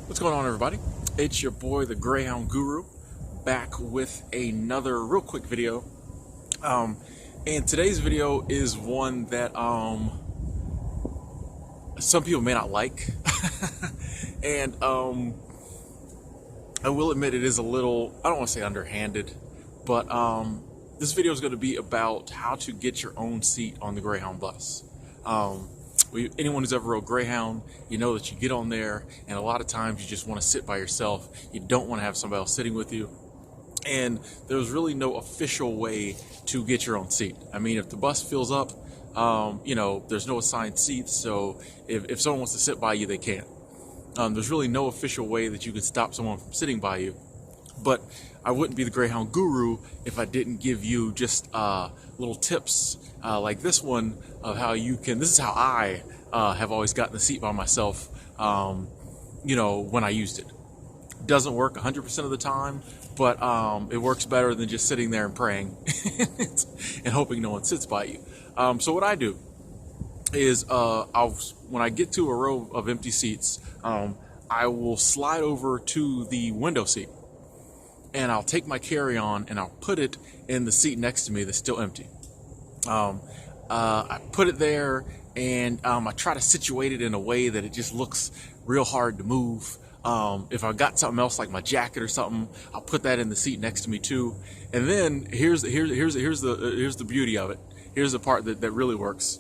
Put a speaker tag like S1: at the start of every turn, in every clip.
S1: What's going on, everybody? It's your boy, the Greyhound Guru, back with another real quick video. And today's video is one that some people may not like, and I will admit it is a little, I don't want to say underhanded, but this video is going to be about how to get your own seat on the Greyhound bus. Anyone who's ever rode Greyhound, you know that you get on there, and a lot of times you just want to sit by yourself. You don't want to have somebody else sitting with you. And there's really no official way to get your own seat. I mean, if the bus fills up, there's no assigned seats, so if someone wants to sit by you, they can. There's really no official way that you can stop someone from sitting by you. But I wouldn't be the Greyhound Guru if I didn't give you just little tips like this one of how you can. This is how I have always gotten the seat by myself, when I used it. Doesn't work 100% of the time, but it works better than just sitting there and praying and hoping no one sits by you. So what I do is when I get to a row of empty seats, I will slide over to the window seat. And I'll take my carry-on and I'll put it in the seat next to me that's still empty. I put it there, and I try to situate it in a way that it just looks real hard to move. If I got something else like my jacket or something, I'll put that in the seat next to me too. And then here's the beauty of it. Here's the part that really works.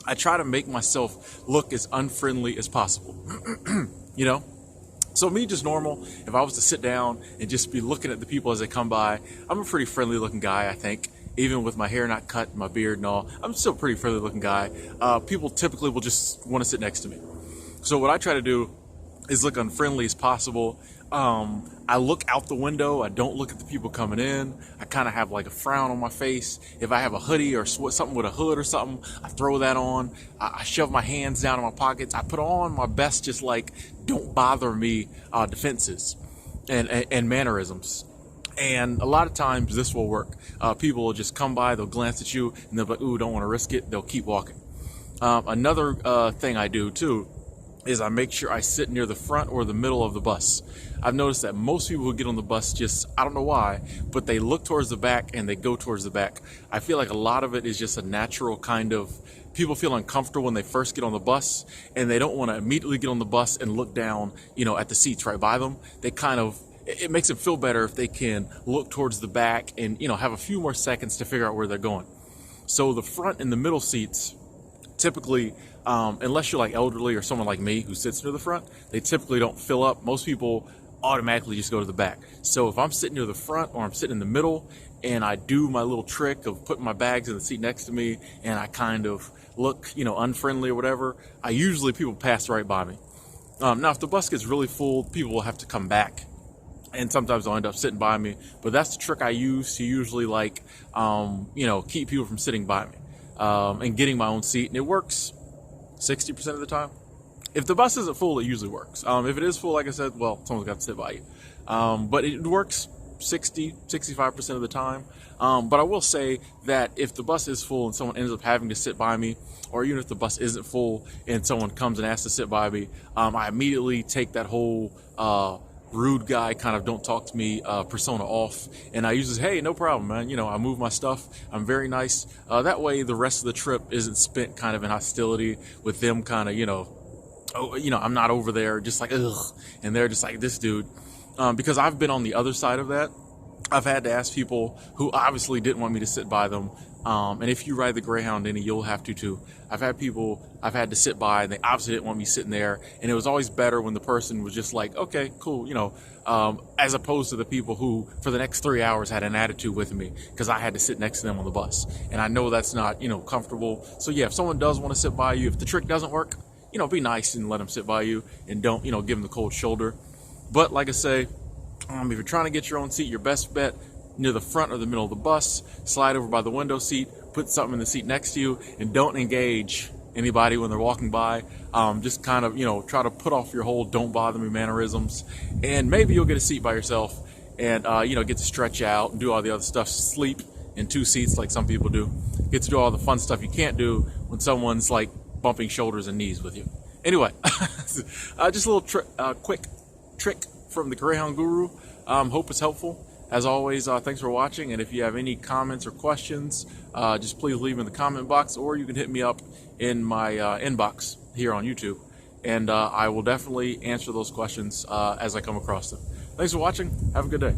S1: I try to make myself look as unfriendly as possible. So me, just normal, if I was to sit down and just be looking at the people as they come by, I'm a pretty friendly looking guy, I think. Even with my hair not cut, my beard and all, I'm still a pretty friendly looking guy. People typically will just want to sit next to me. So what I try to do is look unfriendly as possible. I look out the window. I don't look at the people coming in. I kind of have like a frown on my face. If I have a hoodie or something with a hood or something, I throw that on. I shove my hands down in my pockets. I put on my best, just like, don't bother me defenses and mannerisms. And a lot of times this will work. People will just come by, they'll glance at you, and they'll be like, ooh, don't want to risk it. They'll keep walking. Another thing I do too is I make sure I sit near the front or the middle of the bus. I've noticed that most people who get on the bus just, I don't know why, but they look towards the back and they go towards the back. I feel like a lot of it is just a natural kind of, people feel uncomfortable when they first get on the bus, and they don't want to immediately get on the bus and look down, at the seats right by them. They kind of, it makes them feel better if they can look towards the back and, have a few more seconds to figure out where they're going. So the front and the middle seats, typically, unless you're like elderly or someone like me who sits near the front, they typically don't fill up. Most people automatically just go to the back. So if I'm sitting near the front or I'm sitting in the middle and I do my little trick of putting my bags in the seat next to me and I kind of look, unfriendly or whatever, people pass right by me. Now, if the bus gets really full, people will have to come back, and sometimes they'll end up sitting by me. But that's the trick I use to usually keep people from sitting by me and getting my own seat. And it works 60% of the time. If the bus isn't full, it usually works. If it is full, like I said, well, someone's got to sit by you. But it works 65% of the time. But I will say that if the bus is full and someone ends up having to sit by me, or even if the bus isn't full and someone comes and asks to sit by me, I immediately take that whole rude guy, kind of don't talk to me persona off, and I use this, hey, no problem, man. I move my stuff. I'm very nice. That way the rest of the trip isn't spent kind of in hostility with them kind of, I'm not over there just like, ugh, and they're just like, this dude. Because I've been on the other side of that. I've had to ask people who obviously didn't want me to sit by them. And if you ride the Greyhound any, you'll have to too. I've had people I've had to sit by, and they obviously didn't want me sitting there. And it was always better when the person was just like, okay, cool, as opposed to the people who for the next 3 hours had an attitude with me because I had to sit next to them on the bus. And I know that's not, comfortable. So yeah, if someone does want to sit by you, if the trick doesn't work, be nice and let them sit by you, and don't, give them the cold shoulder. But like I say, if you're trying to get your own seat, your best bet, near the front or the middle of the bus, slide over by the window seat, put something in the seat next to you, and don't engage anybody when they're walking by. Just kind of, try to put off your whole don't bother me mannerisms, and maybe you'll get a seat by yourself and, get to stretch out and do all the other stuff, sleep in two seats like some people do, get to do all the fun stuff you can't do when someone's like bumping shoulders and knees with you. Anyway, just a little quick trick from the Greyhound Guru. Hope it's helpful. As always, thanks for watching, and if you have any comments or questions, just please leave them in the comment box, or you can hit me up in my inbox here on YouTube, and I will definitely answer those questions as I come across them. Thanks for watching. Have a good day.